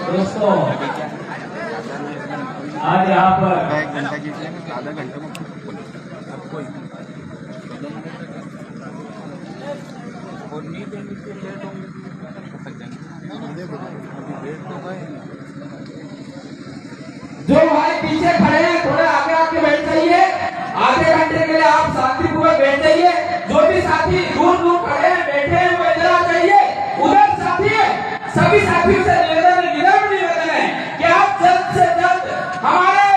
दोस्तों आज यहाँ पर 1 घंटा की आधा घंटा में अब कोई और नहीं देंगे तो लेट होंगे लेट तो गए। जो भाई पीछे खड़े हैं थोड़े आगे आके बैठ जाइए। आधे घंटे के लिए आप शांतिपूर्वक बैठ जाइए। जो भी साथी दूर दूर खड़े हैं बैठे हैं वो इधर आ जाइए। उधर साथी है, सभी साथियों से निवेदन है कि आप जल्द से जल्द हमारे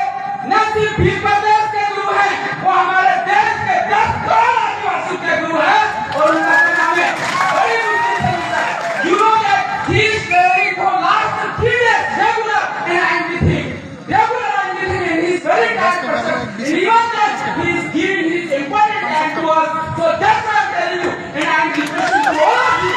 न सिर्फ भील प्रदेश के गुरु हैं, वो हमारे देश के 10 करोड़ आदिवासी के गुरु हैं और उनका नाम है बड़ी मुश्किल से मिलता है। You know that he is very for last 3 days regular and everything. Regular and everything and he is very kind person. And even that he is giving his important time to us. So that's what I am telling you and I am requesting to all of you.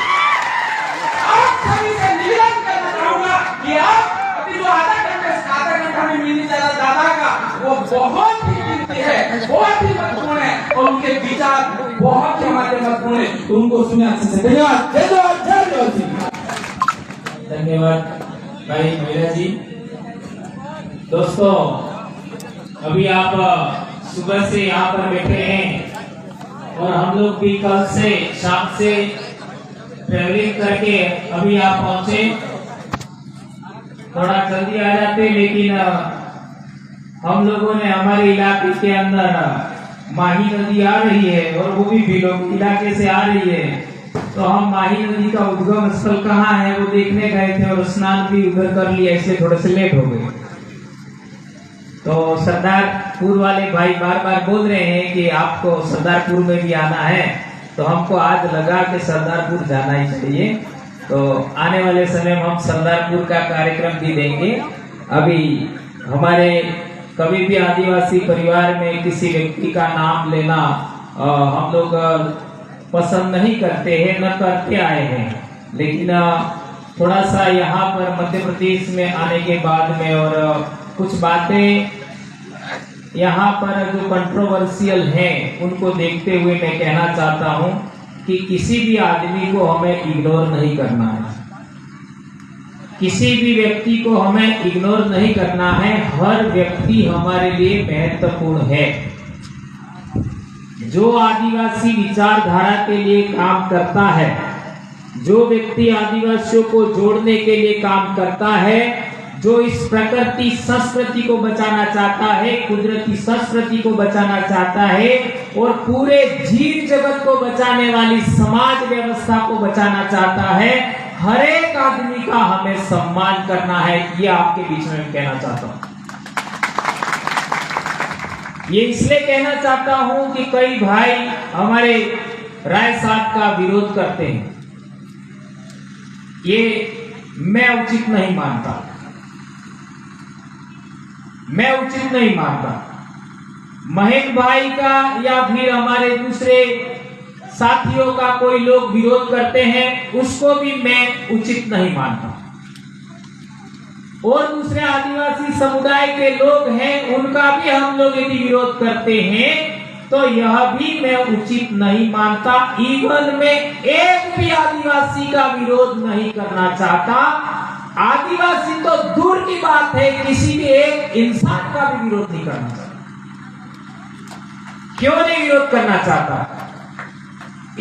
आप सभी से निवेदन करना चाहूंगा कि आप अभी जो आधा घंटा में मिलने जा रहा दादा का वो बहुत ही कीमती है, बहुत ही महत्वपूर्ण है और उनके विचार बहुत ही हमारे महत्वपूर्ण है। तो उनको सुने अच्छे से। धन्यवाद। जय जोहार, जय जोहार जी। धन्यवाद भाई मीरा जी। दोस्तों अभी आप सुबह से यहाँ पर बैठे हैं और हम लोग भी कल से शाम से ट्रेवलिंग करके अभी आप पहुंचे। थोड़ा जल्दी आ जाते लेकिन हम लोगों ने हमारे इलाके के अंदर माही नदी आ रही है और वो भी भीलोग इलाके से आ रही है, तो हम माही नदी का उद्गम स्थल कहाँ है वो देखने गए थे और स्नान भी उधर कर लिया, इसलिए थोड़े से लेट हो गए। तो सरदारपुर वाले भाई बार बार बोल रहे हैं कि आपको सरदारपुर में भी आना है, तो हमको आज लगा कि सरदारपुर जाना ही चाहिए। तो आने वाले समय में हम सरदारपुर का कार्यक्रम भी देंगे। अभी हमारे कभी भी आदिवासी परिवार में किसी व्यक्ति का नाम लेना हम लोग पसंद नहीं करते हैं, न करते आए हैं, लेकिन थोड़ा सा यहाँ पर मध्य प्रदेश में आने के बाद में और कुछ बातें यहाँ पर जो कंट्रोवर्शियल हैं उनको देखते हुए मैं कहना चाहता हूँ कि किसी भी आदमी को हमें इग्नोर नहीं करना है, किसी भी व्यक्ति को हमें इग्नोर नहीं करना है। हर व्यक्ति हमारे लिए महत्वपूर्ण है। जो आदिवासी विचारधारा के लिए काम करता है, जो व्यक्ति आदिवासियों को जोड़ने के लिए काम करता है, जो इस प्रकृति संस्कृति को बचाना चाहता है, कुदरती संस्कृति को बचाना चाहता है और पूरे जीव जगत को बचाने वाली समाज व्यवस्था को बचाना चाहता है, हर एक आदमी का हमें सम्मान करना है। ये आपके बीच में कहना चाहता हूं। ये इसलिए कहना चाहता हूं कि कई भाई हमारे राय साहब का विरोध करते हैं, ये मैं उचित नहीं मानता, मैं उचित नहीं मानता। महेश भाई का या फिर हमारे दूसरे साथियों का कोई लोग विरोध करते हैं, उसको भी मैं उचित नहीं मानता। और दूसरे आदिवासी समुदाय के लोग हैं, उनका भी हम लोग यदि विरोध करते हैं तो यह भी मैं उचित नहीं मानता। इवन में एक भी आदिवासी का विरोध नहीं करना चाहता। आदिवासी तो दूर की बात है, किसी भी एक इंसान का भी विरोध नहीं करना चाहता। क्यों नहीं विरोध करना चाहता?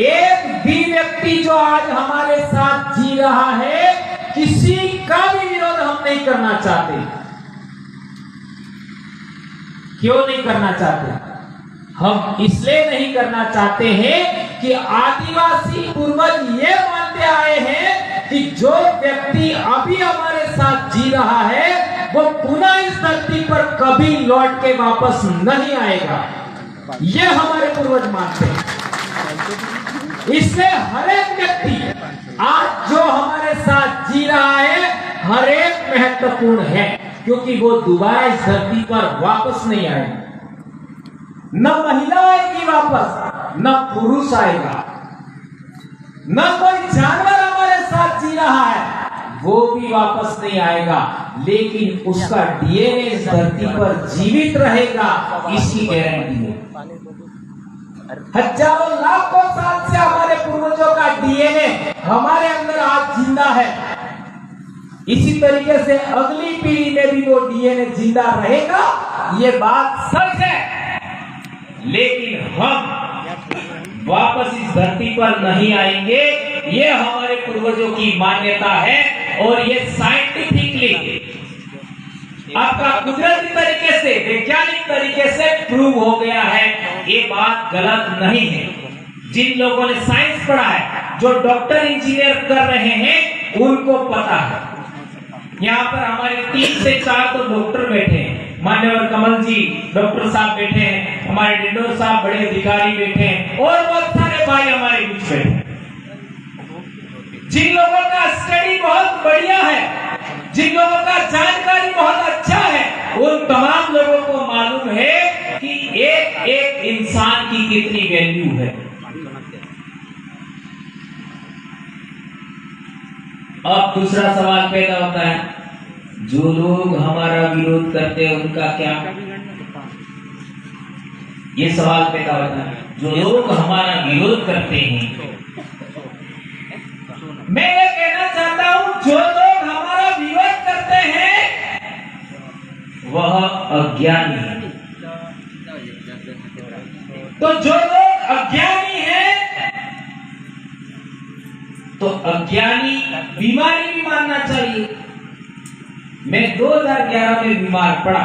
एक भी व्यक्ति जो आज हमारे साथ जी रहा है, किसी का भी विरोध हम नहीं करना चाहते। क्यों नहीं करना चाहते? हम इसलिए नहीं करना चाहते हैं कि आदिवासी पूर्वज ये मानते आए हैं कि जो व्यक्ति अभी हमारे साथ जी रहा है वो पुनः इस धरती पर कभी लौट के वापस नहीं आएगा, ये हमारे पूर्वज मानते हैं। इसलिए हर एक व्यक्ति आज जो हमारे साथ जी रहा है, हर एक महत्वपूर्ण है, क्योंकि वो दोबारा इस धरती पर वापस नहीं आएगा। न महिला आएगी वापस, न पुरुष आएगा, न कोई जानवर हमारे साथ जी रहा है वो भी वापस नहीं आएगा, लेकिन उसका डीएनए इस धरती पर जीवित रहेगा, इसकी गारंटी है। हजारों लाखों साल से हमारे पूर्वजों का डीएनए हमारे अंदर आज जिंदा है। इसी तरीके से अगली पीढ़ी में भी वो डीएनए जिंदा रहेगा, ये बात सच है। लेकिन हम वापस इस धरती पर नहीं आएंगे, ये हमारे पूर्वजों की मान्यता है और ये साइंटिफिकली आपका कुदरती तरीके से, वैज्ञानिक तरीके से प्रूव हो गया है। ये बात गलत नहीं है। जिन लोगों ने साइंस पढ़ा है, जो डॉक्टर इंजीनियर कर रहे हैं, उनको पता है। यहाँ पर हमारे 3 से 4 तो डॉक्टर बैठे हैं, मान्यवर कमल जी डॉक्टर साहब बैठे हैं, हमारे डिंडोर साहब बड़े अधिकारी बैठे हैं और बहुत सारे भाई हमारे बीच बैठे हैं। जिन लोगों का स्टडी बहुत बढ़िया है, जिन लोगों का जानकारी बहुत अच्छा है, उन तमाम लोगों को मालूम है कि एक एक इंसान की कितनी वैल्यू है। अब दूसरा सवाल पैदा होता है, जो लोग हमारा विरोध करते हैं उनका क्या? ये सवाल पैदा होता है, जो लोग हमारा विरोध करते हैं। मैं ये कहना चाहता हूं, जो लोग हमारा विरोध करते हैं वह अज्ञानी है। तो जो लोग अज्ञानी हैं, तो अज्ञानी बीमारी भी मानना चाहिए। मैं 2011 में बीमार पड़ा।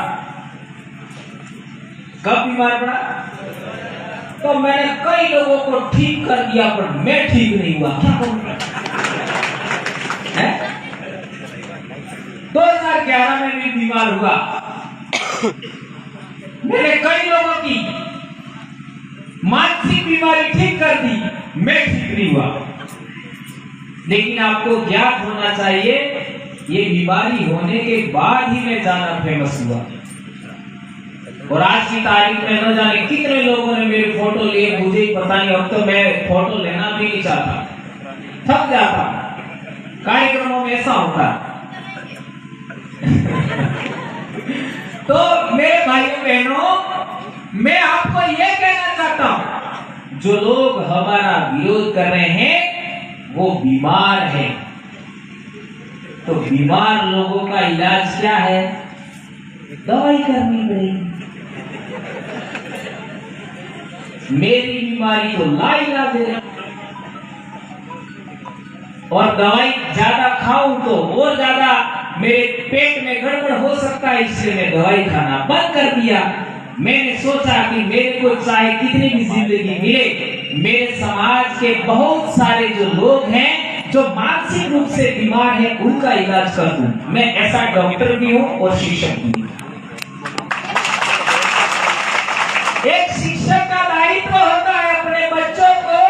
कब बीमार पड़ा? तो मैंने कई लोगों को ठीक कर दिया, पर मैं ठीक नहीं हुआ। क्या करूं? 2011 में भी बीमार हुआ। मैंने कई लोगों की मानसिक बीमारी ठीक कर दी, मैं ठीक नहीं हुआ। लेकिन आपको ज्ञात होना चाहिए, ये बीमारी होने के बाद ही मैं ज्यादा फेमस हुआ। और आज की तारीख में न जाने कितने लोगों ने मेरे फोटो लिए, मुझे ही पता नहीं। अब तो मैं फोटो लेना भी नहीं चाहता, थक जाता। कार्यक्रमों में ऐसा होता। तो मेरे भाइयों बहनों, मैं आपको यह कहना चाहता हूं, जो लोग हमारा विरोध कर रहे हैं वो बीमार है। तो बीमार लोगों का इलाज क्या है? दवाई करनी पड़ेगी। मेरी बीमारी तो लाइलाज है, और दवाई ज्यादा खाऊं तो और ज्यादा मेरे पेट में गड़बड़ हो सकता है, इसलिए मैं दवाई खाना बंद कर दिया। मैंने सोचा कि मेरे को चाहे कितनी भी जिंदगी मिले, मेरे समाज के बहुत सारे जो लोग हैं जो मानसिक रूप से बीमार हैं, उनका इलाज कर दूं। मैं ऐसा डॉक्टर भी हूं और शिक्षक भी। एक शिक्षक का दायित्व होता है अपने बच्चों को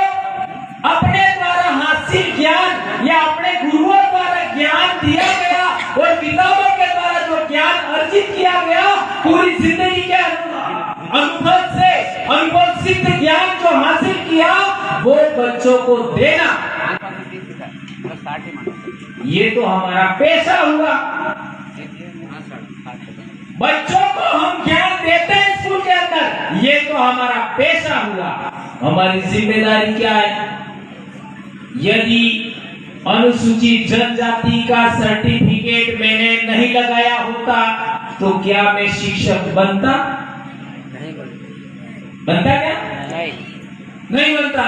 अपने द्वारा हासिल ज्ञान या अपने गुरुओं द्वारा ज्ञान दिया गया और किताबों के द्वारा जो ज्ञान अर्जित किया गया, पूरी जिंदगी के अनुभव से, अनुभव सिद्ध ज्ञान जो हासिल किया, वो बच्चों को देना, ये तो हमारा पेशा हुआ। बच्चों को हम ज्ञान देते हैं स्कूल के अंदर, ये तो हमारा पेशा हुआ। हमारी जिम्मेदारी क्या है? यदि अनुसूचित जनजाति का सर्टिफिकेट मैंने नहीं लगाया होता तो क्या मैं शिक्षक बनता? बनता क्या? नहीं बनता।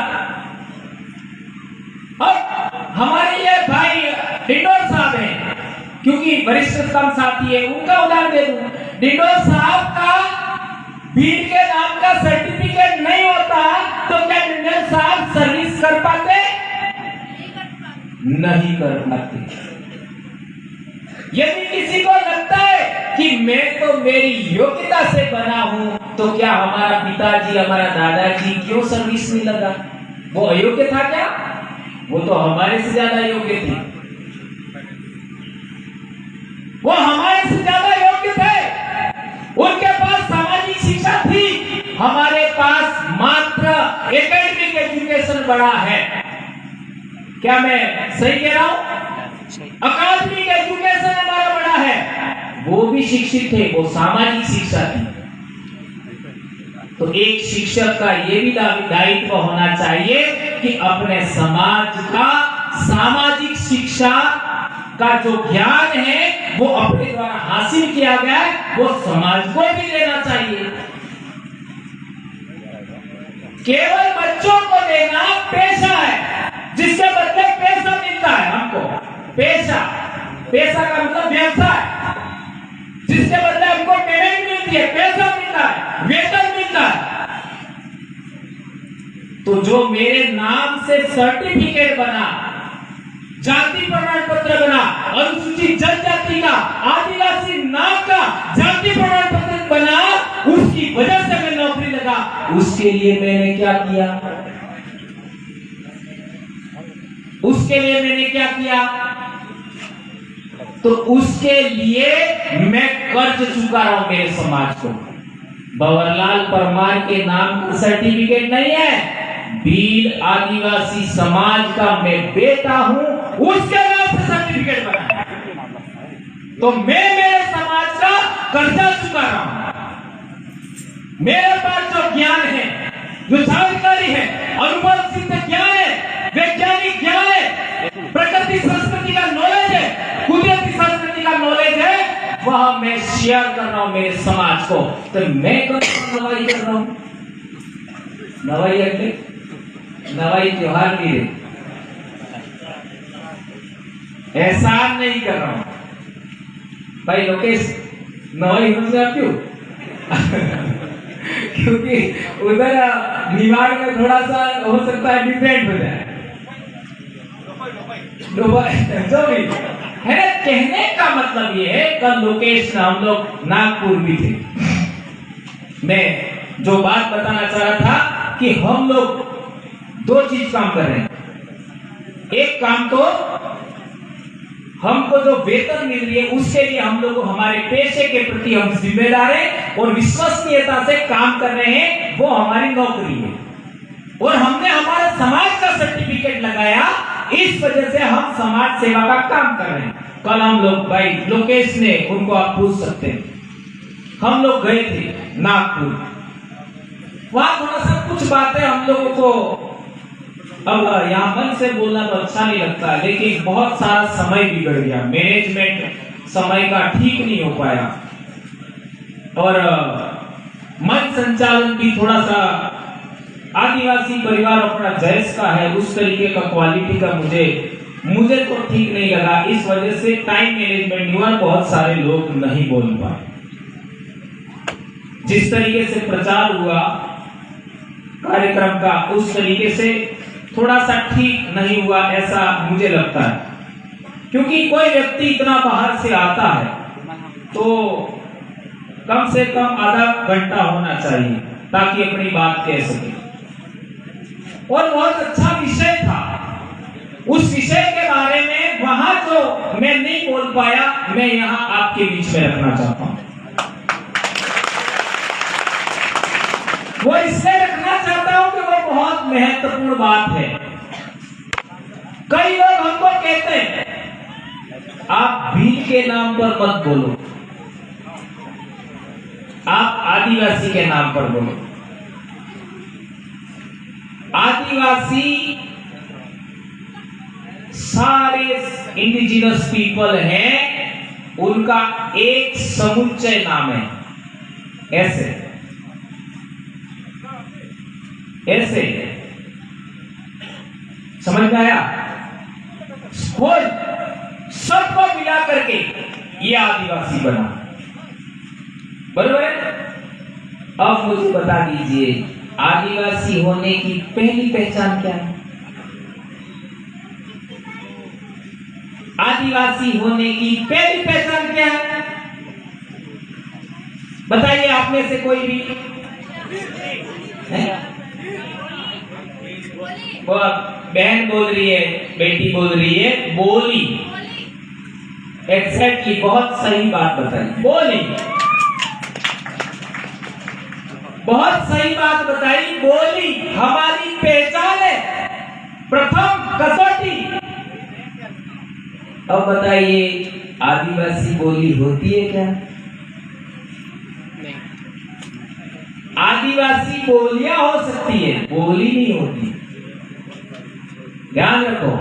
अब हमारे ये भाई डिंडोर साहब हैं, क्योंकि वरिष्ठतम साथी है, उनका उदाहरण दे दूं। डिंडोर साहब का भीड़ के नाम का सर्टिफिकेट नहीं होता तो क्या डिंडोर साहब सर्विस कर पाते? नहीं कर पाते। यदि किसी को लगता है कि मैं तो मेरी योग्यता से बना हूं, तो क्या हमारा पिताजी, हमारा दादाजी क्यों सर्विस में लगा? वो अयोग्य था क्या? वो तो हमारे से ज्यादा योग्य थे। वो हमारे से ज्यादा योग्य थे। उनके पास सामाजिक शिक्षा थी, हमारे पास मात्र हमारा एकेडमिक एजुकेशन बड़ा है। क्या मैं सही कह रहा हूं? अकादमिक एजुकेशन हमारा बड़ा है। वो भी शिक्षित थे, वो सामाजिक शिक्षा थी। तो एक शिक्षक का ये भी दायित्व होना चाहिए कि अपने समाज का सामाजिक शिक्षा का जो ज्ञान है वो अपने द्वारा हासिल किया गया है, वो समाज को भी देना चाहिए। केवल बच्चों को देना पेशा है, जिसके बदले पैसा मिलता है हमको। पैसा का मतलब व्यवसाय, जिसके बदले हमको पेमेंट मिलती है, पैसा मिलता है, वेतन मिलता है। तो जो मेरे नाम से सर्टिफिकेट बना, जाति प्रमाण पत्र बना, अनुसूचित जनजाति का, आदिवासी नाम का जाति प्रमाण पत्र बना, उसकी वजह से मैं नौकरी लगा। उसके लिए मैंने क्या किया? उसके लिए मैंने क्या किया? तो उसके लिए मैं कर्ज चुका रहा हूं मेरे समाज को। बंवरलाल परमार के नाम का सर्टिफिकेट नहीं है, भील आदिवासी समाज का मैं बेटा हूं, उसके नाम से सर्टिफिकेट बना है। तो मैं मेरे समाज का कर्जा चुका रहा हूं। मेरे पास जो ज्ञान है, जो जानकारी है, अनुभव सिद्ध ज्ञान है, वैज्ञानिक ज्ञान है, प्रकृति संस्कृति का नॉलेज है, कुदरती संस्कृति का नॉलेज है, वह मैं शेयर कर रहा हूं मेरे समाज को। तो मैं नवाई कर रहा हूं। नवाई अगले नवाई त्योहार की है, एहसान नहीं कर रहा हूं भाई। लोकेश नवाई हो गया क्यों? क्योंकि उधर निवाड़ में थोड़ा सा हो सकता है डिफरेंट हो जाए, जो भी है। कहने का मतलब ये है, कल लोकेश हम लोग नागपुर भी थे। मैं जो बात बताना चाह रहा था कि हम लोग दो चीज काम कर रहे हैं। एक काम तो हमको जो वेतन मिल रही है उसके लिए हम लोग हमारे पेशे के प्रति हम जिम्मेदार हैं और विश्वसनीयता से काम कर रहे हैं, वो हमारी नौकरी है। और हमने हमारे समाज का सर्टिफिकेट लगाया, इस वजह से हम समाज सेवा का काम कर रहे हैं। कल हम लोग भाई लोकेश ने, उनको आप पूछ सकते हैं, हम लोग गए थे नागपुर। वहां थोड़ा सा कुछ बातें हम लोगों को, अब यहाँ मन से बोलना तो अच्छा नहीं लगता, लेकिन बहुत सारा समय बिगड़ गया। मैनेजमेंट समय का ठीक नहीं हो पाया और मन संचालन भी थोड़ा सा आदिवासी परिवार अपना जैस का है, उस तरीके का क्वालिटी का मुझे तो ठीक नहीं लगा। इस वजह से टाइम मैनेजमेंट हुआ, बहुत सारे लोग नहीं बोल पाए। जिस तरीके से प्रचार हुआ कार्यक्रम का, उस तरीके से थोड़ा सा ठीक नहीं हुआ, ऐसा मुझे लगता है। क्योंकि कोई व्यक्ति इतना बाहर से आता है तो कम से कम आधा घंटा होना चाहिए ताकि अपनी बात कह सके। और बहुत अच्छा विषय था, उस विषय के बारे में वहां जो मैं नहीं बोल पाया, मैं यहाँ आपके बीच में रखना चाहता हूं। वो इसलिए रखना चाहता हूं कि वो बहुत महत्वपूर्ण बात है। कई लोग हमको कहते हैं आप भील के नाम पर मत बोलो, आप आदिवासी के नाम पर बोलो। आदिवासी सारे इंडिजिनस पीपल हैं, उनका एक समुच्चय नाम है। ऐसे समझ में आया? सबको मिला करके ये आदिवासी बना, बराबर है? अब मुझे बता दीजिए, आदिवासी होने की पहली पहचान क्या है? आदिवासी होने की पहली पहचान क्या है? बताइए आप में से कोई भी है? वो बहन बोल रही है, बेटी बोल रही है, बोली। एग्जैक्टली, बहुत सही बात बताई, बोली। बहुत सही बात बताई। बोली हमारी पहचान है, प्रथम कसौटी। अब बताइए आदिवासी बोली होती है क्या? आदिवासी बोलियां हो सकती है, बोली नहीं होती। ध्यान रखो,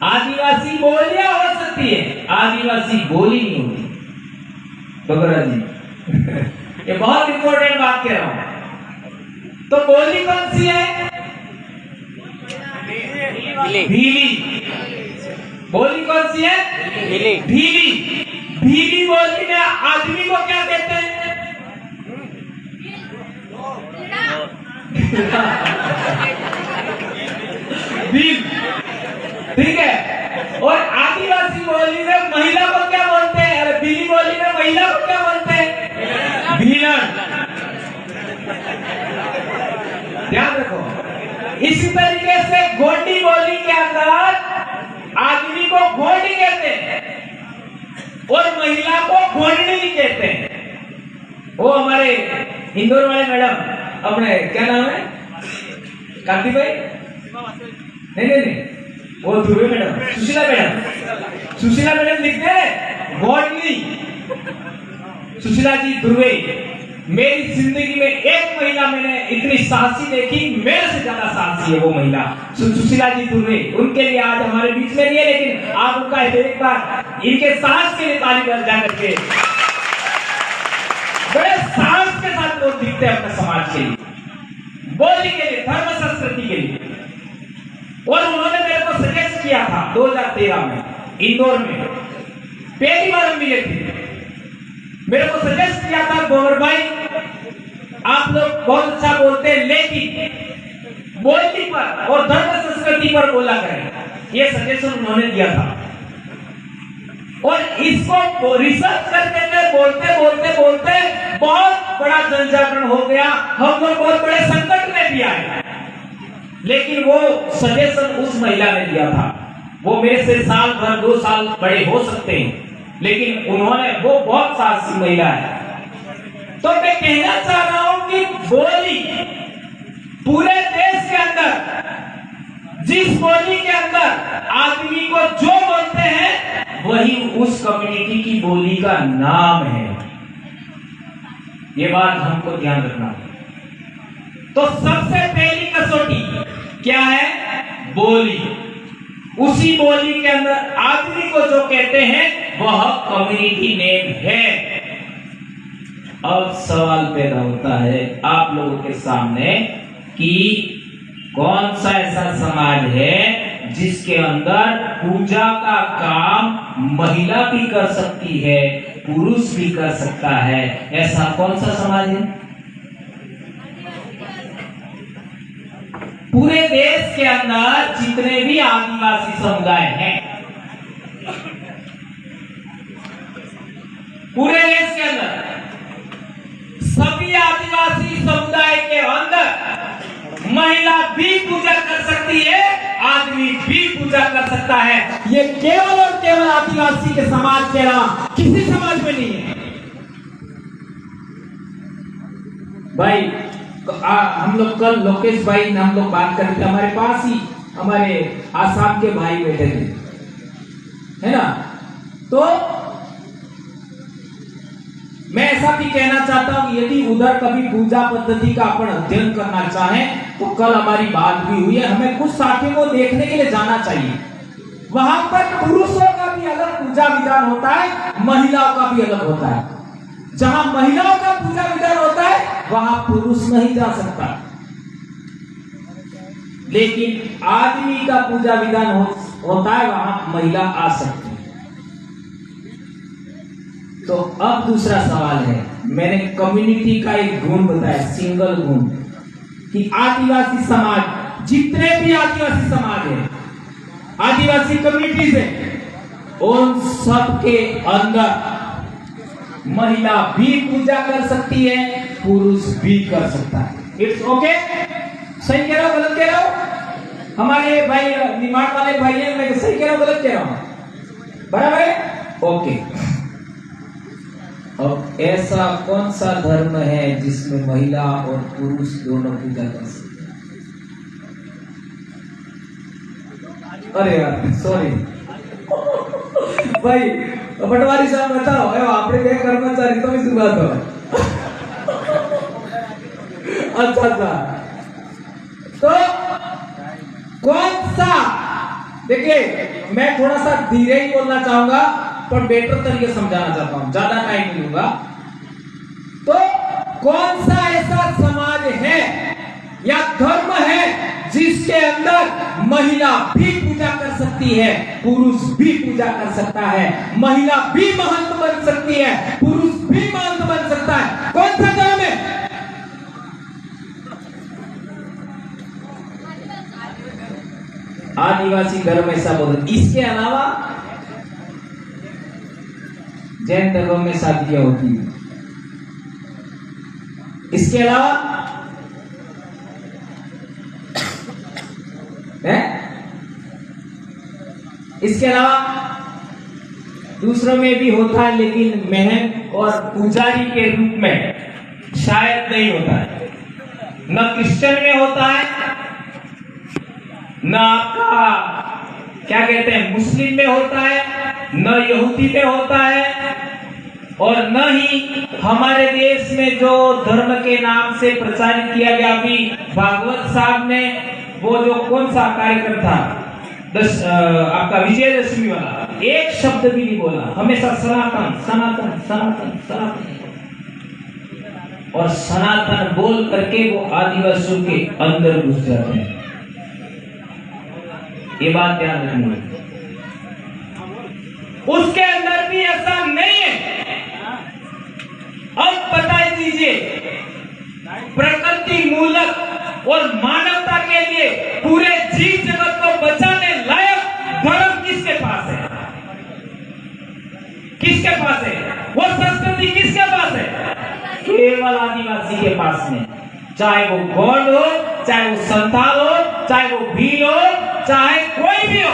आदिवासी बोलियां हो सकती है, आदिवासी बोली नहीं होती। बगरा जी ये बहुत इंपॉर्टेंट बात कह रहा हूं। तो बोली कौन सी है? भीली। बोली कौन सी है? भीली। भीली बोली में आदमी को क्या कहते हैं? भील। ठीक है। और आदिवासी बोली में महिला को क्या बोलते हैं? अरे भीली बोली में महिला को क्या बोलते हैं? भीलन। ध्यान रखो। इसी तरीके से गोंडी बोली के अंदर आदमी को गोंडी कहते हैं और महिला को गोंडनी कहते हैं। वो हमारे इंदौर वाले मैडम, अपने क्या नाम है? कार्तिक भाई? नहीं, वो ध्रुवे मैडम, सुशीला मैडम लिखते हैं गोंडनी। सुशीला जी ध्रुवे। मेरी जिंदगी में एक महिला मैंने इतनी साहसी देखी, मेरे से ज्यादा साहसी है वो महिला सुशीला जी ध्रुवे। उनके लिए आज हमारे बीच में नहीं है, लेकिन आप उनका एक बार इनके साहस के लिए ताली बजा करके, बड़े साहस के साथ वो दिखते हैं अपने समाज के लिए, बोली के लिए, धर्म संस्कृति के लिए। और उन्होंने मेरे को सजेस्ट किया था 2013 में इंदौर में, पहली बार हम मिले थे। मेरे को सजेस्ट किया था गोवर भाई आप लोग बहुत अच्छा बोलते हैं, लेकिन बोली पर और धर्म संस्कृति पर बोला करें। ये सजेशन उन्होंने दिया था और इसको रिसर्च करके बोलते बहुत बड़ा जनजागरण हो गया। हम लोग बहुत बड़े संकट में भी आए, लेकिन वो सजेशन उस महिला ने दिया था। वो मेरे से साल भर 2 साल बड़े हो सकते हैं, लेकिन उन्होंने, वो बहुत साहसी महिला है। तो मैं कहना चाह रहा हूं कि बोली पूरे देश के अंदर, जिस बोली के अंदर आदमी को जो बोलते हैं वही उस कम्युनिटी की बोली का नाम है। ये बात हमको ध्यान रखना। तो सबसे पहली कसौटी क्या है? बोली। उसी बोली के अंदर आदमी को जो कहते हैं वह कम्युनिटी नेम है। अब सवाल पैदा होता है आप लोगों के सामने कि कौन सा ऐसा समाज है जिसके अंदर पूजा का काम महिला भी कर सकती है, पुरुष भी कर सकता है? ऐसा कौन सा समाज है? पूरे देश के अंदर जितने भी आदिवासी समुदाय हैं, पूरे देश के अंदर सभी आदिवासी समुदाय के अंदर महिला भी पूजा कर सकती है, आदमी भी पूजा कर सकता है। ये केवल और केवल आदिवासी के समाज के अलावा किसी समाज में नहीं है। भाई हम लोग कल लोकेश भाई ने हम लोग बात कर रहे थे, हमारे पास ही हमारे आसाम के भाई बैठे थे, है ना? तो मैं ऐसा भी कहना चाहता हूं कि यदि उधर कभी पूजा पद्धति का अपन अध्ययन करना चाहें तो कल हमारी बात भी हुई है, हमें कुछ साथियों को देखने के लिए जाना चाहिए। वहां पर पुरुषों का भी अलग पूजा विधान होता है, महिलाओं का भी अलग होता है। जहां महिलाओं का पूजा विधान होता है वहां पुरुष नहीं जा सकता, लेकिन आदमी का पूजा विधान होता है वहां महिला आ सकती है। तो अब दूसरा सवाल है, मैंने कम्युनिटी का एक गुण बताया, सिंगल गुण, कि आदिवासी समाज, जितने भी आदिवासी समाज है, आदिवासी कम्युनिटीज है, उन सब के अंदर महिला भी पूजा कर सकती है, पुरुष भी कर सकता है। It's okay? सही कह रहा हूं, गलत कह रहा हूं? हमारे भाई निमाड़ वाले भाई हैं, मैं सही कह रहा हूं, गलत कह रहा हूं? बराबर है? ओके। अब ऐसा कौन सा धर्म है जिसमें महिला और पुरुष दोनों पूजा कर सकते हैं? अरे यार सॉरी भाई, पटवारी साहब बताओ, आपने क्या कर्मचारी तो इस बात हो। अच्छा, तो कौन सा, देखिए मैं थोड़ा सा धीरे ही बोलना चाहूंगा पर बेटर तरीके समझाना चाहता हूं, ज्यादा टाइम नहीं लूंगा। तो कौन सा ऐसा समाज है या धर्म है जिसके अंदर महिला भी पूजा कर सकती है, पुरुष भी पूजा कर सकता है, महिला भी महंत बन सकती है, पुरुष भी महंत बन सकता है? कौन सा धर्म है? आदिवासी धर्म ऐसा बोलते। इसके अलावा जैन धर्म में शादियां होती है। इसके अलावा है, इसके अलावा दूसरों में भी होता है, लेकिन महंत और पुजारी के रूप में शायद नहीं होता है। न क्रिश्चियन में होता है, न आपका क्या कहते हैं मुस्लिम में होता है, न यहूदी में होता है, और न ही हमारे देश में जो धर्म के नाम से प्रचारित किया गया। अभी भागवत साहब ने वो जो कौन सा कार्यक्रम था आपका विजयदशमी वाला, एक शब्द भी नहीं बोला, हमेशा सनातन सनातन सनातन सनातन, और सनातन बोल करके वो आदिवासियों के अंदर घुस जाते हैं। ये बात ध्यान रखनी है। उसके अंदर भी ऐसा नहीं है। अब बता दीजिए, प्रकृति मूलक और मानवता के लिए पूरे जीव जगत को बचाने लायक धर्म किसके पास है? किसके पास है? वो संस्कृति किसके पास है? केवल आदिवासी के पास में। चाहे वो गौंड हो, चाहे वो संथाल हो, चाहे वो भील हो, चाहे कोई भी हो।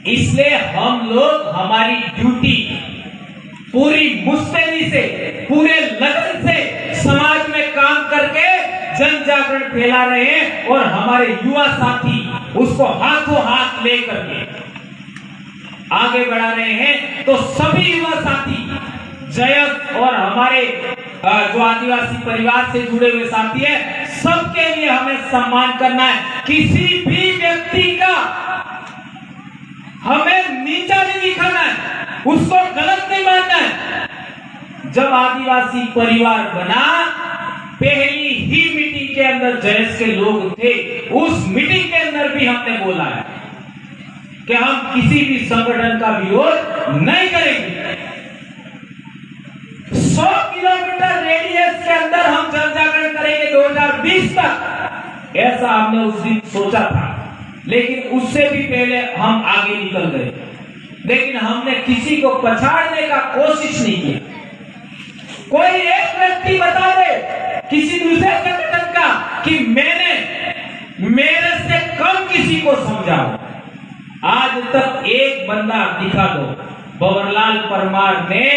इसलिए हम लोग हमारी ड्यूटी पूरी मुस्तैदी से, पूरे लगन से समाज में काम करके जन जागरण फैला रहे हैं, और हमारे युवा साथी उसको हाथों हाथ लेकर के आगे बढ़ा रहे हैं। तो सभी युवा साथी जयंत और हमारे जो आदिवासी परिवार से जुड़े हुए साथी है, सबके लिए हमें सम्मान करना है। किसी भी व्यक्ति का हमें नीचा नहीं दिखाना है, उसको गलत नहीं मानना है। जब आदिवासी परिवार बना, पहली ही मीटिंग के अंदर जयस के लोग थे, उस मीटिंग के अंदर भी हमने बोला है कि हम किसी भी संगठन का विरोध नहीं करेंगे। 100 किलोमीटर रेडियस के अंदर हम जन जागरण करेंगे 2020 तक, ऐसा हमने उस दिन सोचा था। लेकिन उससे भी पहले हम आगे निकल गए, लेकिन हमने किसी को पछाड़ने का कोशिश नहीं किया। कोई एक व्यक्ति बता दे किसी दूसरे संगठन का कि मैंने मेरे से कम किसी को समझाओ। आज तक एक बंदा दिखा दो। भंवरलाल परमार ने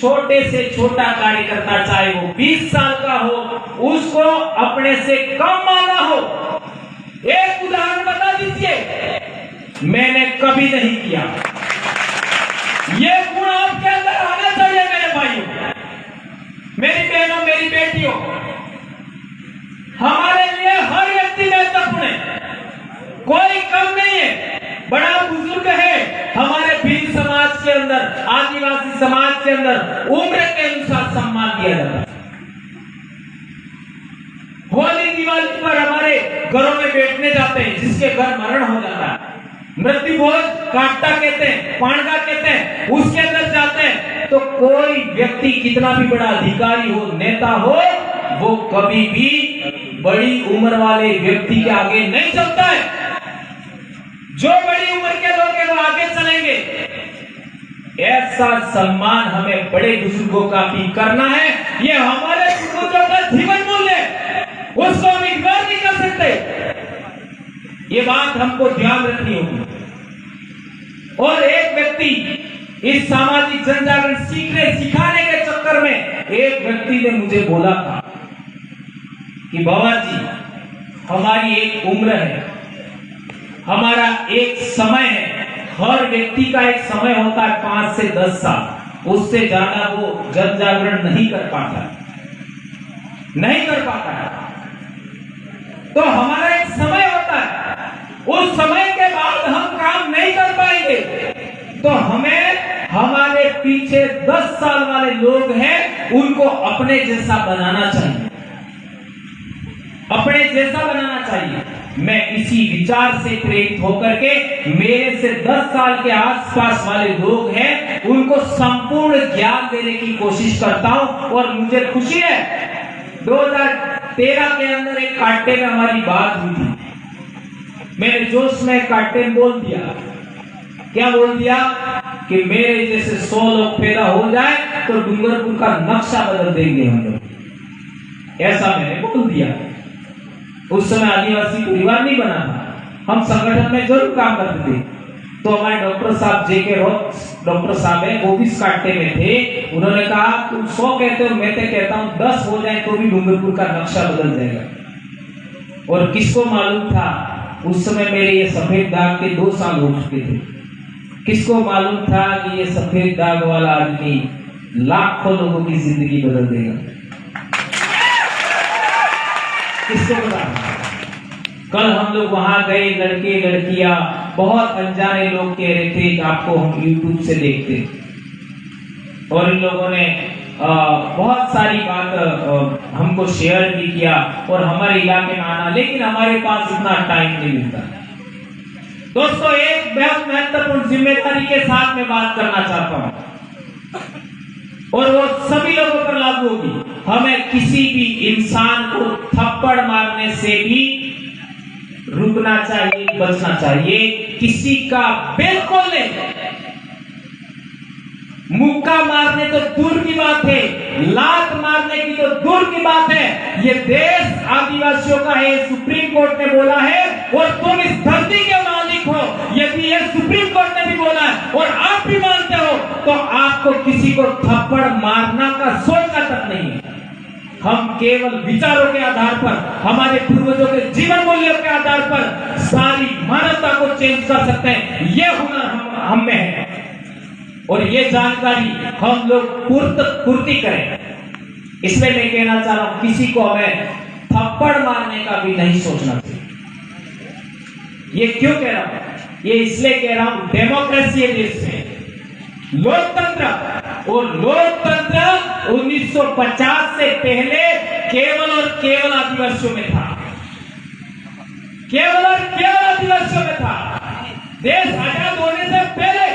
छोटे से छोटा कार्यकर्ता, चाहे वो 20 साल का हो, उसको अपने से कम माना हो। एक उदाहरण बता दीजिए। मैंने कभी नहीं किया। ये गुण आपके अंदर आना चाहिए मेरे भाइयों, मेरी बहनों, मेरी बेटियों। हमारे लिए हर व्यक्ति महत्वपूर्ण है, कोई कम नहीं है। बड़ा बुजुर्ग है हमारे भील समाज के अंदर, आदिवासी समाज के अंदर उम्र के अनुसार सम्मान दिया जाता है। होली दिवाली पर हमारे घरों में बैठने जाते हैं, जिसके घर मरण हो जाता है, मृत्यु भोज काटता कहते हैं, पांडा कहते हैं, उसके अंदर जाते हैं। तो कोई व्यक्ति कितना भी बड़ा अधिकारी हो, नेता हो, वो कभी भी बड़ी उम्र वाले व्यक्ति के आगे नहीं चलता है। जो बड़ी उम्र के लोग हैं वो आगे चलेंगे। ऐसा सम्मान हमें बड़े बुजुर्गों का भी करना है। ये हमारे पूर्वजों का जीवन मूल्य है, उसको हम इग्नोर नहीं कर सकते। ये बात हमको ध्यान रखनी होगी। और एक व्यक्ति इस सामाजिक जनजागरण सीखने सिखाने के चक्कर में एक व्यक्ति ने मुझे बोला था कि बाबा जी, हमारी एक उम्र है, हमारा एक समय है, हर व्यक्ति का एक समय होता है 5 से 10 साल, उससे ज्यादा वो जन जागरण नहीं कर पाता है। तो हमारा एक समय होता है, उस समय के बाद हम काम नहीं कर पाएंगे, तो हमें हमारे पीछे 10 साल वाले लोग हैं, उनको अपने जैसा बनाना चाहिए, अपने जैसा बनाना चाहिए। मैं इसी विचार से प्रेरित होकर के मेरे से 10 साल के आसपास वाले लोग हैं, उनको संपूर्ण ज्ञान देने की कोशिश करता हूं। और मुझे खुशी है 2013 के अंदर एक कांटे में हमारी बात हुई थी, मैंने जोश में कांटे में बोल दिया, क्या बोल दिया कि मेरे जैसे 100 लोग पैदा हो जाए तो डूंगरपुर का नक्शा बदल देंगे हम लोग, ऐसा मैंने बोल दिया। उस समय आदिवासी परिवार नहीं बना था, हम संगठन में जरूर काम करते थे। तो हमारे डॉक्टर साहब JK रॉस डॉक्टर साहब है, वो भी इस कांटे में थे। उन्होंने कहा तुम 100 कहते हो, मैं तो कहता हूं 10 हो जाए तो भी डूंगरपुर का नक्शा बदल जाएगा। और किसको मालूम था उस समय मेरे ये सफेद दाग के 2 साल हो चुके थे, किसको मालूम था कि ये सफेद दाग वाला आदमी लाखों लोगों की जिंदगी बदल देगा, किसको पता। कल हम लोग वहां गए, लड़के लड़कियां, बहुत अनजाने लोग कह रहे थे कि आपको हम YouTube से देखते, और इन लोगों ने बहुत सारी बात हमको शेयर भी किया और हमारे इलाके में आना, लेकिन हमारे पास इतना टाइम नहीं मिलता। दोस्तों, एक बहुत महत्वपूर्ण जिम्मेदारी के साथ में बात करना चाहता हूं, और वो सभी लोगों पर लागू होगी। हमें किसी भी इंसान को थप्पड़ मारने से भी रुकना चाहिए, बचना चाहिए। किसी का बिल्कुल नहीं, मुक्का मारने तो दूर की बात है, लात मारने की तो दूर की बात है। ये देश आदिवासियों का है, सुप्रीम कोर्ट ने बोला है, और तुम इस धरती के मालिक हो। यदि ये सुप्रीम कोर्ट ने भी बोला है और आप भी मानते हो, तो आपको किसी को थप्पड़ मारना का सोचना तक नहीं है। हम केवल विचारों के आधार पर, हमारे पूर्वजों के जीवन मूल्यों के आधार पर सारी मानवता को चेंज कर सकते हैं। ये हुनर हम में है, और ये जानकारी हम लोग पूर्ति करें। इसलिए मैं कहना चाह रहा हूं, किसी को हमें थप्पड़ मारने का भी नहीं सोचना चाहिए। ये क्यों कह रहा हूं? ये इसलिए कह रहा हूं, डेमोक्रेसी है देश में, लोकतंत्र, और लोकतंत्र 1950 से पहले केवल और केवल आदिवासियों में था, केवल और केवल आदिवासियों में था। देश आजाद होने से पहले,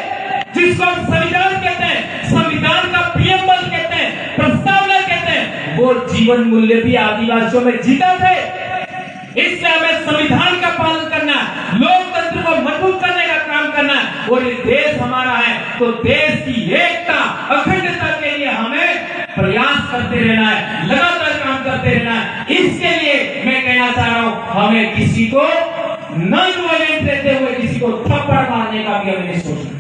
जिसको हम संविधान कहते हैं, संविधान का प्रियम्बल कहते हैं, प्रस्तावना कहते हैं, वो जीवन मूल्य भी आदिवासियों में जीता थे। इसलिए हमें संविधान का पालन करना है, लोकतंत्र को मजबूत करने का काम करना है। और ये देश हमारा है, तो देश की एकता, अखंडता के लिए हमें प्रयास करते रहना है, लगातार काम करते रहना है। इसके लिए मैं कहना चाह रहा हूं, हमें किसी को नॉन वायलेंट रहते हुए किसी को थप्पड़ मारने का भी हमें नहीं सोचना।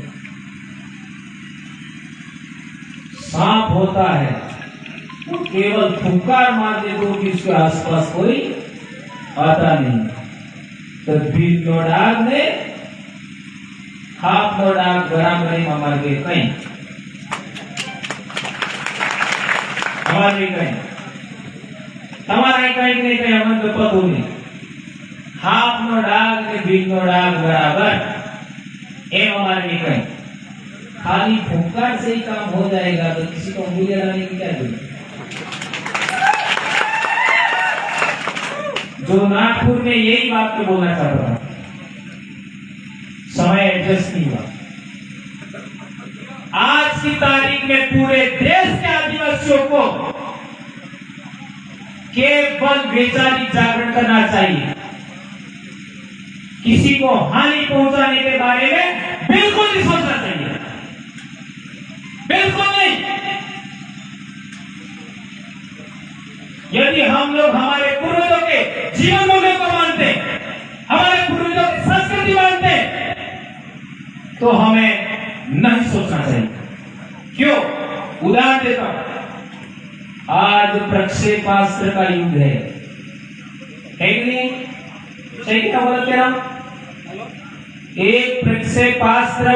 सांप होता है, वो केवल फुंकार मार दे तो उसके आसपास कोई आता नहीं। तो बिल नो डाग ने हाथ नो डाग बराबर हमारे के कहीं हमारे कहीं हमारे कहीं नहीं कहीं हमारे तो पता नहीं। हाथ नो डाग ने बिल नो डाग बराबर ए हमारे कहीं। खाली फुंकार से ही काम हो जाएगा तो किसी को उंगली लगाने की क्या जरूरत? जो नागपुर में यही बात को बोलना चाह रहा था, समय एडजस्ट नहीं हुआ। आज की तारीख में पूरे देश के आदिवासियों को केवल वैचारिक जागरण करना चाहिए। किसी को हानि पहुंचाने के बारे में बिल्कुल नहीं सोचना चाहिए, बिल्कुल नहीं। यदि हम लोग हमारे पूर्वजों के जीवन मूल्यों को मानते, हमारे पूर्वजों की संस्कृति मानते, तो हमें नहीं सोचना चाहिए। प्रक्षेपास्त्र का युग है कि नहीं? सही क्या बोल कह रहा हूं? एक प्रक्षेपास्त्र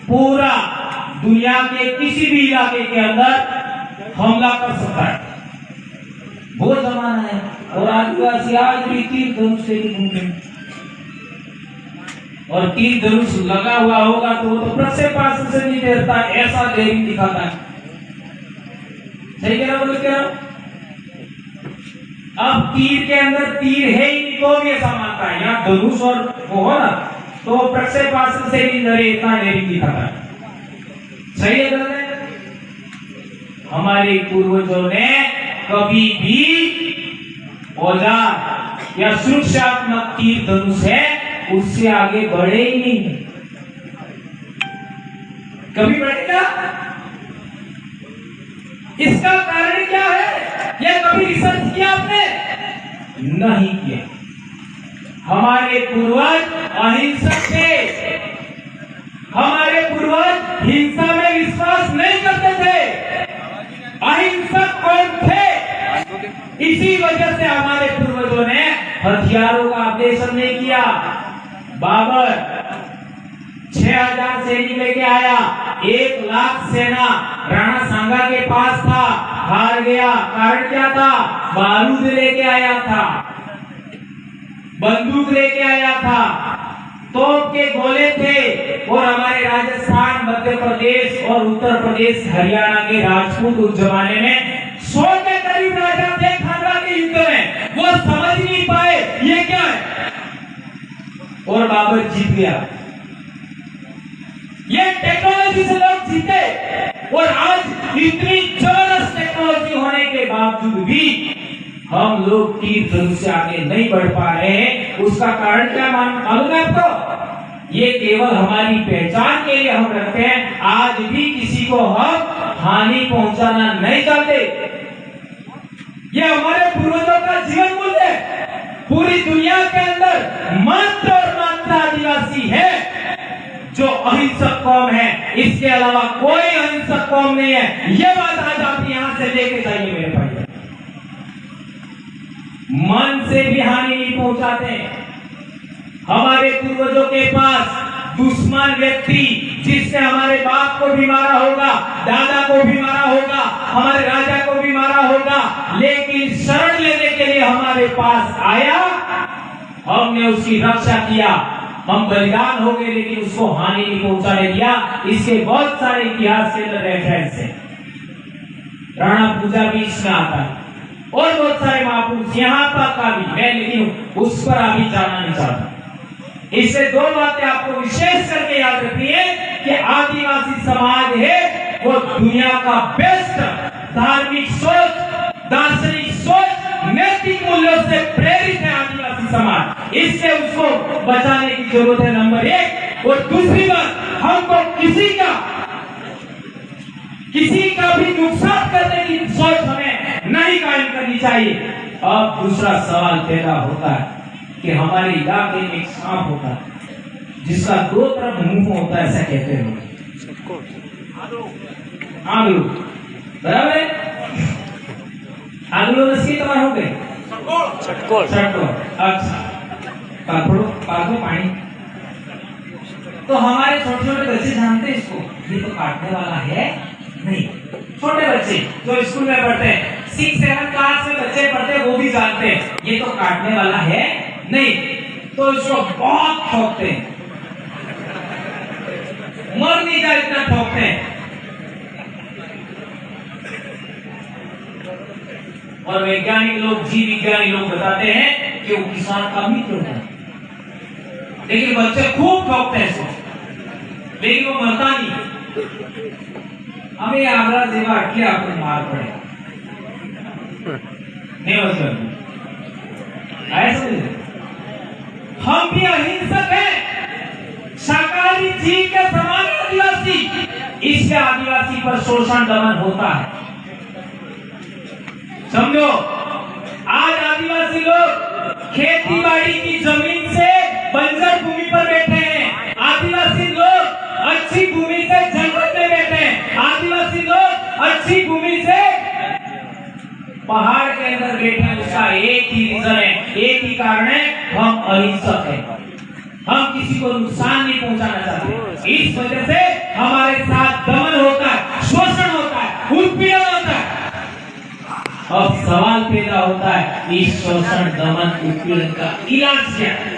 पूरा दुनिया के किसी भी इलाके के अंदर हमला कर सकता है। वो जमाना है और आदिवासी आज भी तीर धनुष से ही घूमते हैं। और तीर धनुष लगा हुआ होगा तो वो तो प्रक्षेपास्त्र से नहीं डरता, ऐसा धैर्य दिखाता है। सही कह रहा बोल कह रहा हूं? अब तीर के अंदर तीर है ही नहीं तो भी ऐसा मानता है, यहाँ धनुष और वो हो ना तो प्रक्षेपास्त्र से भी डरे, इतना धैर्य दिखाता है। सही है गलत है? हमारे पूर्वजों ने कभी भी औजार या सुरक्षात्मक तीर धनुष है उससे आगे बढ़े ही नहीं। कभी बढ़ेगा? इसका कारण क्या है? यह कभी रिसर्च किया आपने? नहीं किया। हमारे पूर्वज अहिंसक थे, हमारे पूर्वज हिंसा में विश्वास नहीं करते थे, अहिंसक कौन थे। इसी वजह से हमारे पूर्वजों ने हथियारों का अपडेशन नहीं किया। बाबर 6000 सैनिक लेके आया, 1 लाख सेना राणा सांगा के पास था, हार गया। कारण क्या था? बारूद लेके आया था, बंदूक लेके आया था, तोप के गोले थे। और हमारे राजस्थान, मध्य प्रदेश और उत्तर प्रदेश, हरियाणा के राजपूत उस जमाने में 100 के करीब राजा थे खानवा के युद्ध में। वो समझ नहीं पाए ये क्या है और बाबर जीत गया। ये टेक्नोलॉजी से लोग जीते और आज इतनी जबरदस्त टेक्नोलॉजी होने के बावजूद भी हम लोग तीर धनुष से आगे नहीं बढ़ पा रहे हैं। उसका कारण क्या मालूम है आपको? ये केवल हमारी पहचान के लिए हम रखते हैं। आज भी किसी को हम हानि पहुंचाना नहीं चाहते। ये हमारे पूर्वजों का जीवन मूल्य है। पूरी दुनिया के अंदर मात्र और मात्र आदिवासी है जो अहिंसक कौम है, इसके अलावा कोई अहिंसक कौम नहीं है। ये बात आज आप यहां से लेके जाइए मेरे भाई। मन से भी हानि नहीं पहुंचाते। हमारे पूर्वजों के पास दुश्मन व्यक्ति जिसने हमारे बाप को भी मारा होगा, दादा को भी मारा होगा, हमारे राजा को भी मारा होगा, लेकिन शरण लेने के लिए हमारे पास आया, हमने उसकी रक्षा किया, हम बलिदान हो गए लेकिन उसको हानि नहीं पहुंचाने दिया। इसके बहुत सारे इतिहास के अंदर रेफरेंस है। राणा पूजा भी इसमें आता है और बहुत सारे महापुरुष यहाँ पर का भी है, लेकिन उस पर अभी जाना नहीं चाहता। इससे 2 बातें आपको विशेष करके याद रखनी है कि आदिवासी समाज है वो दुनिया का बेस्ट धार्मिक सोच, दार्शनिक सोच, नैतिक मूल्यों से प्रेरित है आदिवासी समाज। इससे उसको बचाने की जरूरत है, नंबर 1। और दूसरी बात, हमको किसी का भी नुकसान करने की सोच हमें नहीं कायम करनी चाहिए। अब दूसरा सवाल पैदा होता है कि हमारे इलाके में एक सांप होता है जिसका 2 तरफ मुंह होता है, ऐसा कहते हैं आगलू, बराबर है? आगलू रस्सी तुम्हारे हो गए चटकोर। अच्छा, पागो पानी। तो हमारे छोटे छोटे बच्चे जानते हैं इसको, ये तो काटने वाला है नहीं। छोटे बच्चे जो स्कूल में पढ़ते हैं, 6-7 क्लास में बच्चे पढ़ते हैं, वो भी जानते हैं ये तो काटने वाला है नहीं। तो इसको बहुत ठोकते हैं, मर नहीं जाए इतना ठोकते हैं। और वैज्ञानिक लोग, जीव विज्ञानी लोग बताते हैं कि वो किसान का मित्र होता है, लेकिन बच्चे खूब ठोकते हैं इसको, लेकिन वो मरता नहीं। हमें आगरा जेवा अटके आपको मार पड़े नहीं होता। हम भी अहिंसक हैं, शाकाहारी जीव के समान आदिवासी, इससे आदिवासी पर शोषण दमन होता है। समझो, आज आदिवासी लोग खेती बाड़ी की जमीन से बंजर भूमि पर बैठे हैं, आदिवासी लोग अच्छी भूमि से जंगल में बैठे हैं, आदिवासी लोग अच्छी भूमि से पहाड़ इसका एक ही रीजन है, एक ही कारण है, हम अहिंसक हैं। हम किसी को नुकसान नहीं पहुंचाना चाहते। इस वजह से हमारे साथ दमन होता है, शोषण होता है, उत्पीड़न होता है। अब सवाल पैदा होता है, इस शोषण दमन उत्पीड़न का इलाज क्या है?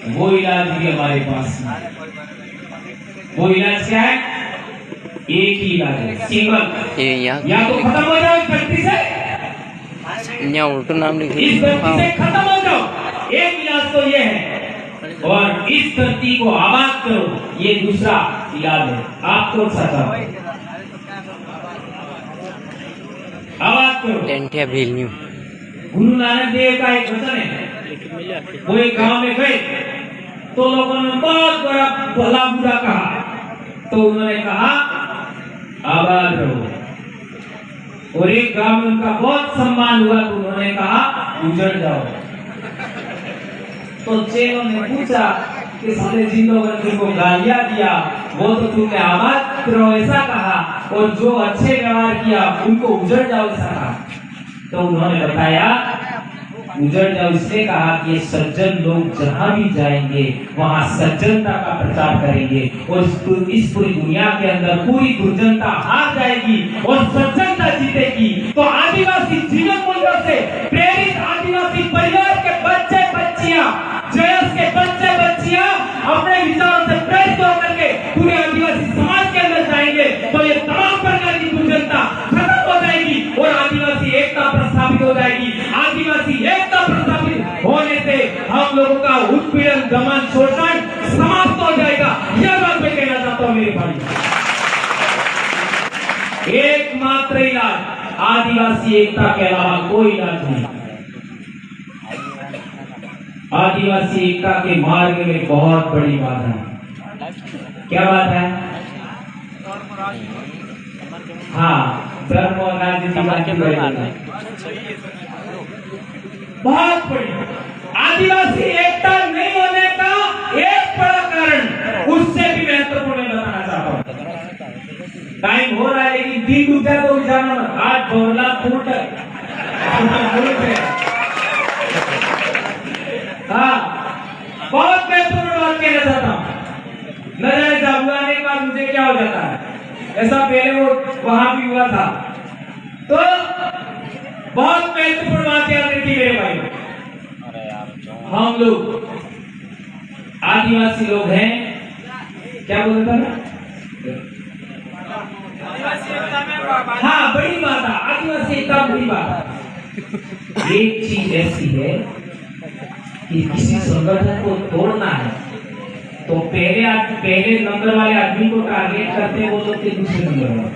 वो इलाज भी हमारे पास नहीं। वो इलाज क्या है? एक ही इलाज है, सिंगल। या तो खत्म हो जाओ इस धरती से, उल्टू नाम लिखे, इस धरती से खत्म हो जाओ, एक इलाज तो ये है। और इस धरती को आबाद करो, ये दूसरा इलाज है। आप कौन सा चाहते हैं? आबाद करो। टेंटिया भीलन्यू। गुरु नानक देव का एक वचन है, वो एक गांव में गए तो लोगों ने बहुत बड़ा भला बुरा कहा, तो उन्होंने कहा आबाद रहो। और एक गांव में उनका बहुत सम्मान हुआ, तो उन्होंने कहा उजड़ जाओ। तो चेलों ने पूछा कि सारे जिन लोगों ने तुमको गालियां दिया, वो तो तुमने आबाद करो ऐसा कहा, और जो अच्छे व्यवहार किया उनको उजड़ जाओ ऐसा कहा। तो उन्होंने बताया उजड़ जाओ इसलिए कहा कि सज्जन लोग जहां भी जाएंगे वहां सज्जनता का प्रचार करेंगे, और इस पूरी दुनिया के अंदर पूरी दुर्जनता हार जाएगी और सज्जनता जीतेगी। तो आदिवासी जीवन मूल्यों से प्रेरित आदिवासी परिवार के बच्चे बच्चियां, जयस के बच्चे बच्चियां अपने विचारों से प्रेरित होकर के पूरे आदिवासी समाज के अंदर जाएंगे, तो ये तमाम प्रकार की दुर्जनता खत्म हो जाएगी और आदिवासी एकता प्रस्थापित हो जाएगी। आदिवासी एकता प्रस्थापित होने से हम लोगों का उत्पीड़न, दमन, शोषण समाप्त हो जाएगा। यह बात मैं कहना चाहता हूँ मेरे भाई। एकमात्र इलाज आदिवासी एकता के अलावा कोई इलाज नहीं। आदिवासी एकता के मार्ग में बहुत बड़ी बात है। क्या बात है? हाँ, धर्म और राजनीति बहुत बड़ी। आदिवासी एकता नहीं होने का एक बड़ा कारण उससे भी महत्वपूर्ण बताना चाहता हूँ। टाइम हो रहा है लेकिन दिन डूब जाए तो जाना मत। आज बोला फूट हाँ, बहुत महत्वपूर्ण बात कहना चाहता हूँ। न जाने जादू आने के बाद मुझे क्या हो जाता है, ऐसा पहले वो वहां भी हुआ था। तो बहुत महत्वपूर्ण बात याद रखिए मेरे भाई। हम लोग आदिवासी लोग हैं, क्या बोलता था? हाँ, बड़ी बात है आदिवासी एकता, बड़ी बात। एक चीज ऐसी है कि किसी संगठन को तोड़ना है तो पहले नंबर वाले आदमी को टारगेट करते हैं, वो लोग के दूसरे नंबर वाले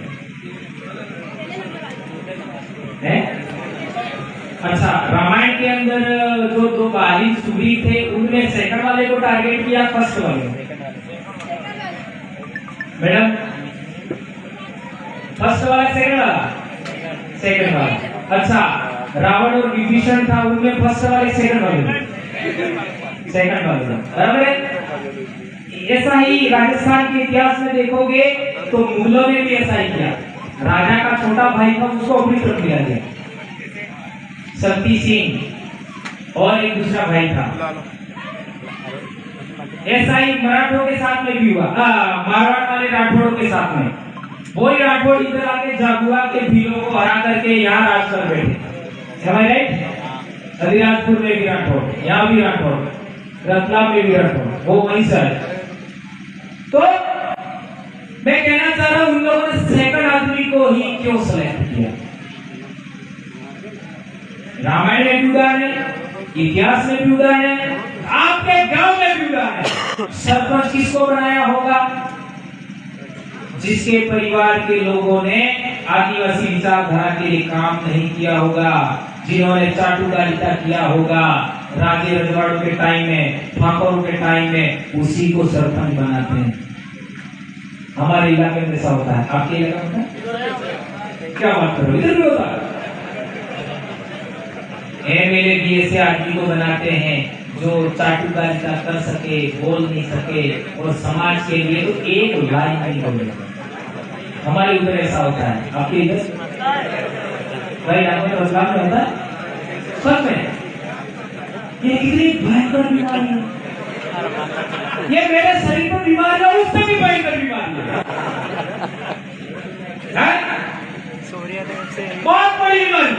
हैं। अच्छा, रामायण के अंदर जो दो बाली सूरी थे उनमें सेकंड वाले को टारगेट किया, फर्स्ट वाले? मैडम, फर्स्ट वाला सेकंड वाला? सेकंड वाला। अच्छा, रावण और विभीषण था, उनमें फर्स्ट वाले सेकंड वाले? सेकंड वाले, बराबर है। ऐसा ही राजस्थान के इतिहास में देखोगे तो मुगलों ने भी ऐसा ही किया। राजा का छोटा भाई था, उसको अपनी तरफ मिला दिया, शक्ति सिंह, और एक दूसरा भाई था। ऐसा ही मराठों के साथ में भी हुआ, मारवाड़ वाले राठौड़ों के साथ में। वही राठौड़ इधर आके जागुआ के भीलों को हरा करके यहाँ राज कर बैठे। राइट? अलीराजपुर में भी राठौड़, यहाँ भी राठौड़, रतलाम में भी राठौड़, वो वहीं से आए। तो मैं कहना चाह रहा हूं, उन लोगों ने सेकंड आदमी को ही क्यों सेलेक्ट किया? रामायण में भी उदाहरण है, इतिहास में भी उदाहरण है, आपके गांव में भी उदाहरण है। सरपंच किसको बनाया होगा? जिसके परिवार के लोगों ने आदिवासी विचारधारा के लिए काम नहीं किया होगा, जिन्होंने चाटुकारिता किया होगा राजे रजवाड़ों के टाइम में, ठाकुरों के टाइम में, उसी को सरपंच बनाते हैं। हमारे इलाके में ऐसा होता है, आपके इलाके में होता है? क्या बात करो, इधर भी होता है। एमएलए भी ऐसे आदमी को बनाते हैं जो चाटुकारिता कर सके, बोल नहीं सके, और समाज के लिए तो एक लाइन नहीं बोले। हमारे उधर ऐसा होता है, आपके इधर? भाई आपके रोजगार में होता है? सच में ये कितनी भयंकर बीमारी है। ये मेरे शरीर पर बीमारी है और उससे भी भयंकर बीमारी है? सूर्यदेव से बहुत बड़ी बीमारी।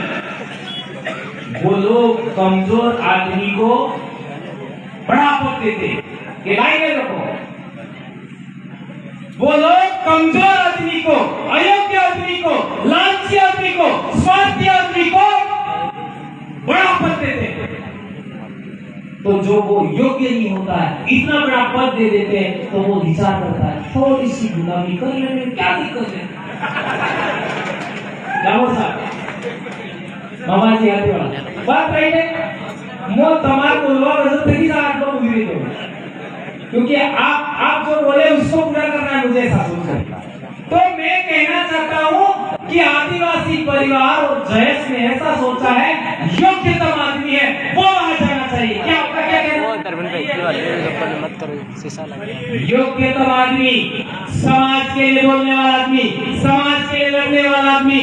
वो लोग कमजोर आदमी को बड़ा पद देते, ये लाइन में रखो। वो लोग कमजोर आदमी को, अयोग्य आदमी को, लालची आदमी को, स्वार्थी आदमी को बड़ा पद देते। तो जो वो योग्य नहीं होता है इतना बड़ा पद दे देते हैं, तो वो विचार करता है थोड़ी सी गुलामी कर लेने में क्या दिक्कत है। मामाजी आते वाला बात रही है। मो तमार बोलवा वजह से आप लोग उधर ही क्योंकि आप जो बोले उसको पूरा करना है मुझे ऐसा सोचना। तो मैं कहना चाहता हूँ कि आदिवासी परिवार और जयेश ने ऐसा सोचा है, योग्यतम आदमी है वो वहां जाना चाहिए। क्या आपका क्या कहना है? मत करो, शीशा लगे। योग्यतम आदमी, समाज के लिए बोलने वाला आदमी, समाज के लिए लड़ने वाला आदमी,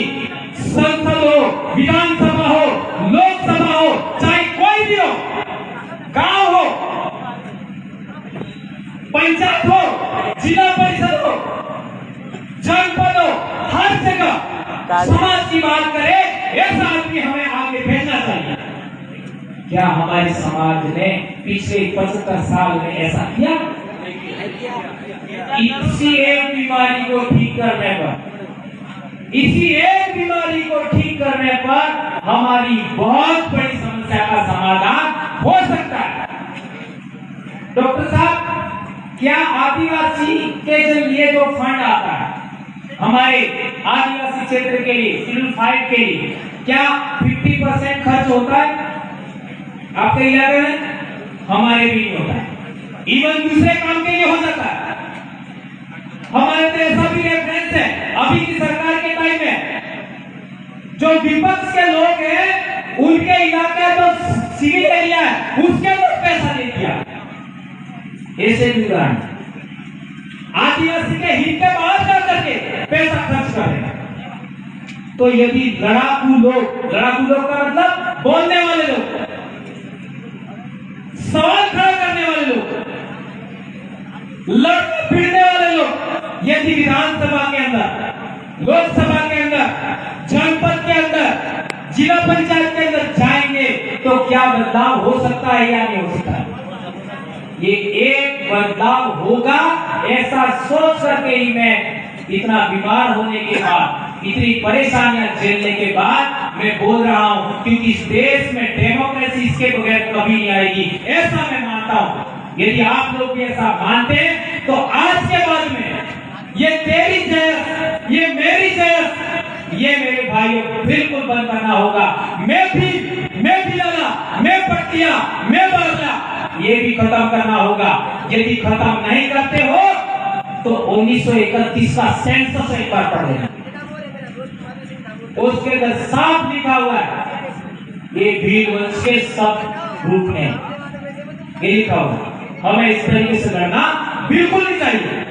संसद हो, विधानसभा हो, लोकसभा हो, चाहे कोई भी हो, गांव हो, पंचायत हो, जिला परिषद हो, जनपद हो, हर जगह समाज की बात करे ऐसा आदमी हमें आगे भेजना चाहिए। क्या हमारे समाज ने पिछले 75 साल में ऐसा किया? इसी एक बीमारी को ठीक करने पर, इसी एक बीमारी को ठीक करने पर हमारी बहुत बड़ी समस्या का समाधान हो सकता है। डॉक्टर साहब, क्या आदिवासी के लिए जो फंड आता है हमारे आदिवासी क्षेत्र के लिए, सिविल फाइट के लिए, क्या 50% खर्च होता है आपके इलाके में? हमारे भी नहीं होता है। इवन दूसरे काम के लिए हो जाता है। हमारे तो ऐसा भी रेफरेंस है अभी की सरकार के टाइम में, जो विपक्ष के लोग हैं उनके इलाके जो सिविल एरिया है उसके अंदर पैसा दे दिया। ऐसे भी उदाहरण आदिवासी के हित के बाहर जा करके पैसा खर्च करें। तो यदि लड़ाकू लोग का मतलब बोलने वाले लोग, सवाल खड़ा करने वाले लोग, लड़ने भिड़ने वाले लोग यदि विधानसभा के अंदर, लोकसभा के अंदर, जनपद के अंदर, जिला पंचायत के अंदर जाएंगे तो क्या बदलाव हो सकता है या नहीं हो सकता है? ये एक बदलाव होगा ऐसा सोच करके ही मैं इतना बीमार होने के बाद, इतनी परेशानियां झेलने के बाद मैं बोल रहा हूं, क्योंकि इस देश में डेमोक्रेसी इसके बगैर कभी नहीं आएगी, ऐसा मैं मानता हूं। यदि आप लोग भी ऐसा मानते हैं तो आज के बाद में ये तेरी जयस, ये मेरी जयस, ये मेरे भाइयों बिल्कुल बंद करना होगा। मैं भिलाला, मैं पट्टिया, मैं बारला, ये भी खत्म करना होगा। यदि खत्म नहीं करते हो तो 1931 का सेंसस एक बार पढ़ लेना, उसके अंदर साफ लिखा हुआ है ये भील वंश के सब रूप में, ये लिखा हुआ। हमें इस तरीके से लड़ना बिल्कुल नहीं चाहिए।